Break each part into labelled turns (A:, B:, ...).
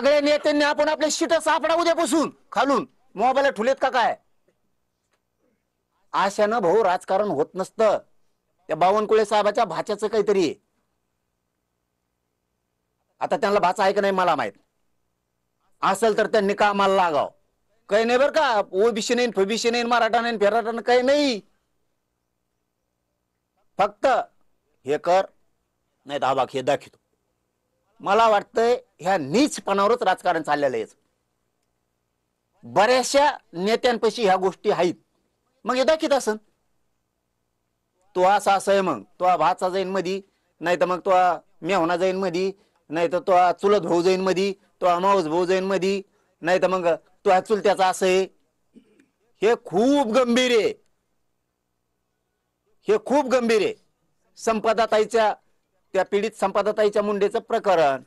A: सगळ्या नेत्यांनी आपण आपले शीट सापडा उद्यापासून खालून मोबाईल ठुलेत का काय? आशानं भाऊ राजकारण होत नसतं. त्या बावनकुळे साहेबाच्या भाच्याचं काहीतरी आहे. आता त्यांना भाचा आहे का नाही मला माहित, असेल तर त्यांनी कामाला लागाव. काही नाही बरं का, ओबीसी नाही, फबीसी नाही, मराठा नाही, फेराठा नाही, काही नाही. फक्त हे कर नाही दाबाक हे दाखवतो. मला वाटतंय ह्या नीचपणावरच राजकारण चाललेलं आहे. बऱ्याचशा नेत्यांपाशी ह्या गोष्टी आहेत. मग हे दाखवत असन तो असा असं आहे, मग तो भाचा जाईन मधी, नाही तर मग तो मेहना जाईन मधी, नाही तर तो चुलत भाऊ जाईन मधी, तो माऊस भाऊ जाईन मधी, नाही तर मग तो चुलत्याचा असं आहे. हे खूप गंभीर आहे, हे खूप गंभीर आहे. संपदाताईच्या त्या पीडित संपदाताईच्या मुंडेचं प्रकरण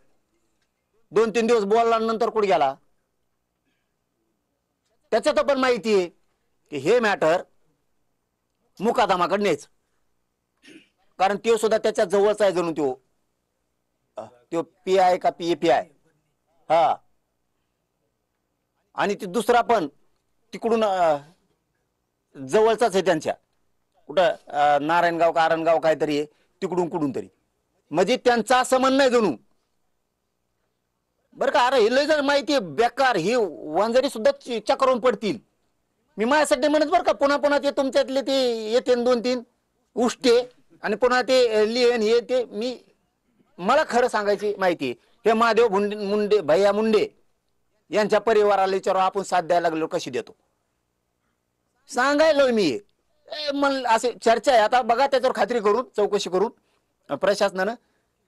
A: 2-3 दिवस बोलल्यानंतर कुठे गेला? त्याच्यात पण माहिती आहे की हे मॅटर मुकादमाकडे न्यायचं, कारण तो सुद्धा त्याच्या जवळचा आहे जणू तो PI का PAPI. हा, आणि ते दुसरा पण तिकडून जवळचाच आहे त्यांच्या, कुठं नारायणगाव का आरणगाव काहीतरी आहे, तिकडून कुठून तरी. म्हणजे त्यांचा असं म्हणणं आहे जणू बरं का. अरे हे लय जर माहिती आहे बेकार, ही वंजारी सुद्धा चक्रावून पडतील. मी माझ्यासाठी म्हणत बरं का, पुन्हा पुन्हा ते तुमच्यातले ते येते 2-3 उष्टे आणि पुन्हा ते लिहिण हे ते. मला खरं सांगायची माहिती, हे महादेव मुंडे भैया मुंडे यांच्या परिवाराला विचारू आपण साथ द्यायला लागलो कशी देतो सांगायलो मी. असे चर्चा आहे आता बघा, त्याच्यावर खात्री करून चौकशी करून प्रशासनानं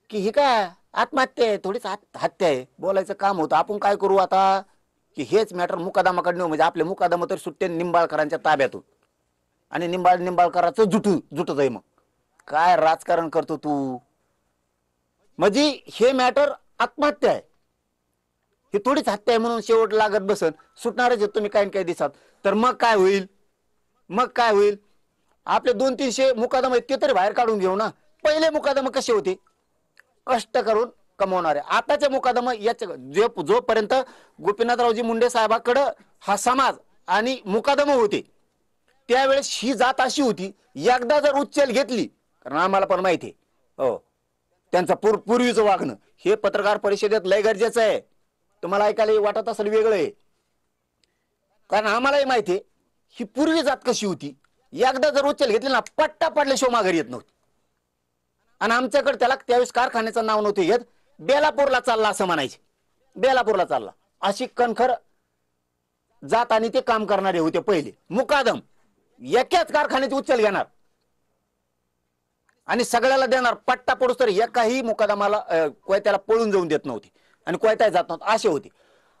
A: की ही काय आत्महत्या आहे, थोडीच हत्या आहे, बोलायचं काम होतं. आपण काय करू आता की हेच मॅटर मुकादमाकडनं, म्हणजे आपले मुकादमा तर सुट्टे निंबाळकरांच्या ताब्यातून, आणि निंबाळकराचं जुटत आहे. मग काय राजकारण करतो तू? म्हणजे हे मॅटर आत्महत्या आहे, ही थोडीच हत्या आहे म्हणून शेवट लागत बसन, सुटणारच तुम्ही काही काही दिसात. तर मग काय होईल? मग काय होईल? आपले 200-300 मुकादमे ते तरी बाहेर काढून घेऊ ना. पहिले मुकादमे कसे होते? कष्ट करून कमवणारे. आताचे मुकादमे याच्या जोपर्यंत गोपीनाथरावजी मुंडे साहेबाकडे हा समाज आणि मुकादमे होते त्यावेळेस ही जात अशी होती, एकदा जर उच्चल घेतली, कारण आम्हाला पण माहिती आहे हो त्यांचं पूर्वीचं वागणं, हे पत्रकार परिषदेत लय गरजेचं आहे. तुम्हाला ऐकायला वाटत असेल वेगळं आहे, कारण आम्हालाही माहिती आहे ही पूर्वी जात कशी होती. एकदा जर उचल घेतली ना, पट्टा पडल्याशिवाय माघारी येत नव्हती. आणि आमच्याकडे त्याला त्यावेळेस कारखान्याचं नाव नव्हते घेत, बेलापूरला चालला असं म्हणायचे, बेलापूरला चालला अशी कणखर जात आणि ते काम करणारे होते. पहिले मुकादम एकाच कारखान्याची उचल घेणार आणि सगळ्याला देणार, पट्टा पडूस तर एकाही मुकादमाला कोयत्याला पळून जाऊन देत नव्हते आणि कोयता जात नव्हता असे होते.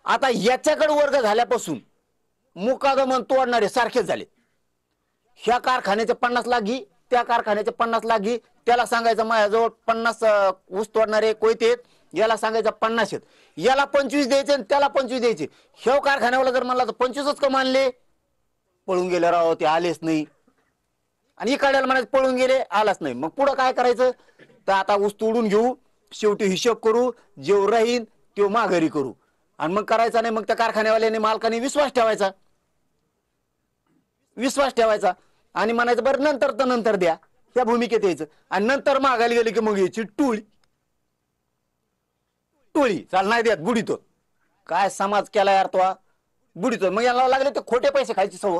A: आता याच्याकडे वर्ग झाल्यापासून मुकादम तोडणारे सारखेच झाले. ह्या कारखान्याचे 50 लाख घी, त्या कारखान्याचे 50 लाख घी, त्याला सांगायचं माझ्याजवळ 50 ऊस तोडणारे कोयते, याला सांगायचं 50 आहेत, याला 25 द्यायचे आणि त्याला 25 द्यायचे. ह्या कारखान्यावाला जर म्हणला तर 25च का मानले, पळून गेले राव, ते आलेच नाही. आणि इकडल्याला म्हणायचं पळून गेले, आलाच नाही. मग पुढं काय करायचं? तर आता ऊस तोडून घेऊ, शेवटी हिशोब करू, जेव राहीन तो माघारी करू. आणि मग करायचा नाही, मग त्या कारखान्यावाल्याने मालकाने विश्वास ठेवायचा आणि म्हणायचं बरं नंतर तर नंतर द्या, त्या भूमिकेत यायचं. आणि नंतर मागायला गेले की मग यायची टोळी चाल नाही द्यात, बुडीतो. काय समाज केला यार तो, बुडीतो. मग याला लागले ते खोटे पैसे खायची सवय.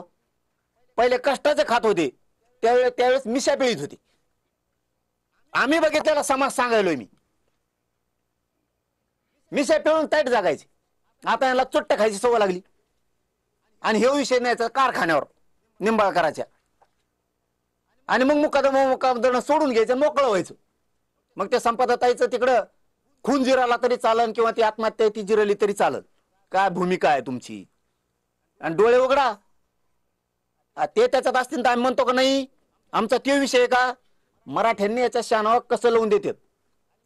A: पहिले कष्टाचे खात होते, त्यावेळेस मिशा पिळीत होती. आम्ही बघितलेला समाज सांगायलोय मी, मिशा पिळून ताईट जागायचे. आता याला चुट्ट खायची सवय लागली. आणि हे विषय न्यायचा कारखान्यावर निंबाळकराच्या, आणि मग मुकादम सोडून घ्यायचं, मोकळं व्हायचं. मग त्या संपदाताईचं तिकडं खून जिराला तरी चालन, किंवा ती आत्महत्या ती जिरली तरी चालत. काय भूमिका आहे तुमची? आणि डोळे उघडा, ते त्याच्यात असतील तर आम्ही म्हणतो का नाही आमचा ते विषय का? मराठ्यांनी याच्या शानावर कसं लावून देतात.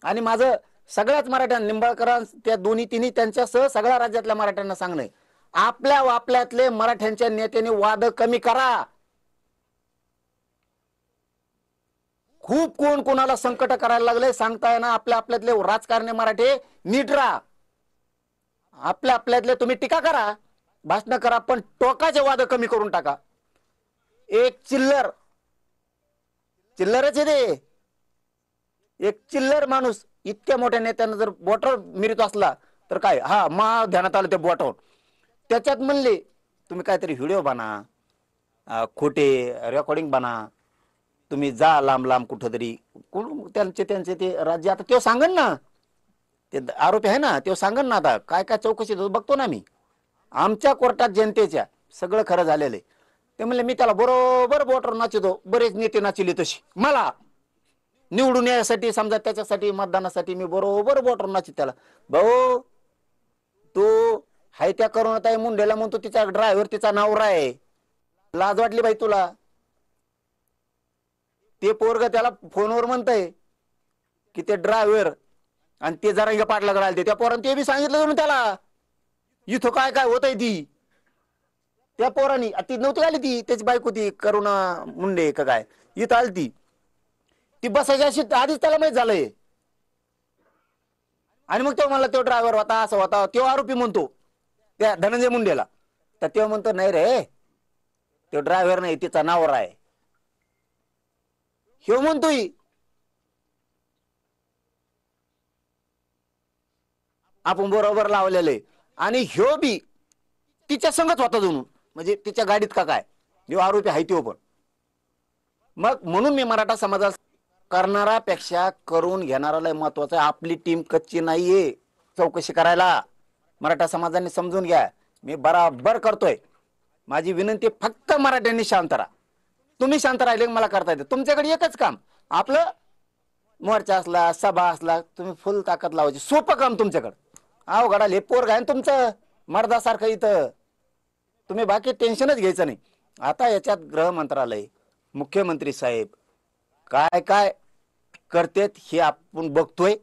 A: आणि माझं सगळ्याच मराठ्यांना, निंबाळकर त्या दोन्ही तिन्ही त्यांच्यासह सगळ्या राज्यातल्या मराठ्यांना सांगणं, आपल्या वापल्यातले मराठ्यांच्या नेत्यांनी वाद कमी करा. खूप कोण कोणाला संकट करायला लागले सांगताय ना. आपल्या आपल्यातले राजकारणी मराठे नीट राहा. आपल्या आपल्यातले तुम्ही टीका करा, भाषण करा, पण टोकाचे वाद कमी करून टाका. एक चिल्लरच आहे ते. एक चिल्लर माणूस इतक्या मोठ्या नेत्यानं जर बोटावर मिरत असला तर काय, हा मा ध्यानात आलं त्या बोटावर. त्याच्यात म्हणले तुम्ही काहीतरी व्हिडिओ बना, खोटे रेकॉर्डिंग बना, तुम्ही जा लांब लांब कुठंतरी. त्यांचे त्यांचे ते राज्य आता तो सांगन ना, ते आरोपी आहे ना, तो सांगन ना आता काय काय चौकशी बघतो ना मी. आमच्या कोर्टात जनतेच्या सगळं खरं झालेलं आहे. ते म्हणले मी त्याला बरोबर बोटावर नाचतो, बरेच नेते नाचले तशी. मला निवडून यासाठी समजा त्याच्यासाठी मतदानासाठी मी बरोबर बोटावर नाचित त्याला. भाऊ तू हाय त्या करुणाताई मुंडेला म्हणतो तिचा ड्रायव्हर तिचा नवरा आहे, लाज वाटली बाई तुला? ते पोरग त्याला फोनवर म्हणतंय की ते ड्रायव्हर आणि ते जरा पाठलाग राहिले त्या पोरानं ते बी सांगितलं म्हणून त्याला इथं काय काय होतंय ती. त्या पोरानी ती नव्हती आली, ती त्याची बायको ती करुणा मुंडे का काय इथं आली ती बसायची अशी आधीच त्याला माहित झालंय. आणि मग तो म्हणला तो ड्रायव्हर होता असं होता, तो आरोपी म्हणतो त्या धनंजय मुंडेला. तर तो म्हणतो नाही रे, तो ड्रायव्हर नाही तिचा नवरा आहे. ह्यो म्हणतोय आपण बरोबर लावलेले. आणि ह्यो बी तिच्या संगत होता जणू, म्हणजे तिच्या गाडीत का काय, जो आरोपी आहे तो पण. मग म्हणून मी मराठा समाजात करणारापेक्षा करून घेणाराला महत्वाचं आहे. आपली टीम कच्ची नाहीये चौकशी करायला. मराठा समाजाने समजून घ्या, मी बराबर करतोय. माझी विनंती फक्त मराठ्यांनी शांत राहा. तुम्ही शांत राहिले मला करता येते. तुमच्याकडे एकच काम, आपलं मोर्चा असला सभा असला तुम्ही फुल ताकद लावायची, सोपं काम तुमच्याकडं. अवघडा ले पोर घाय तुमचं मर्दासारखं इथं, तुम्ही बाकी टेन्शनच घ्यायचं नाही. आता याच्यात गृह मंत्रालय, मुख्यमंत्री साहेब काय काय करतेत हे आपण बघतोय.